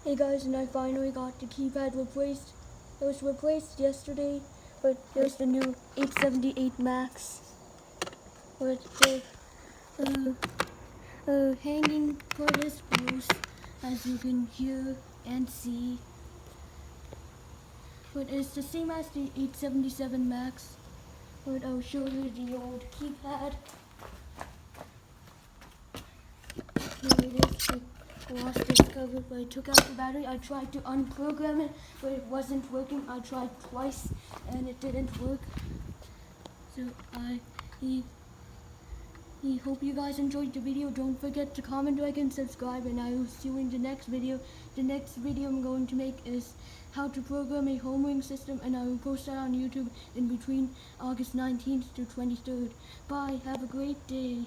Hey guys, and I finally got the keypad replaced. It was replaced yesterday, but there's the new 878 Max with the hanging for this post, as you can hear and see. But it's the same as the 877 Max. But I'll show you the old keypad. Here it is. I lost this cover, but I took out the battery. I tried to unprogram it, but it wasn't working. I tried twice, and it didn't work. So I hope you guys enjoyed the video. Don't forget to comment, like, and subscribe, and I will see you in the next video. The next video I'm going to make is how to program a HomeLink system, and I will post that on YouTube in between August 19th to 23rd. Bye. Have a great day.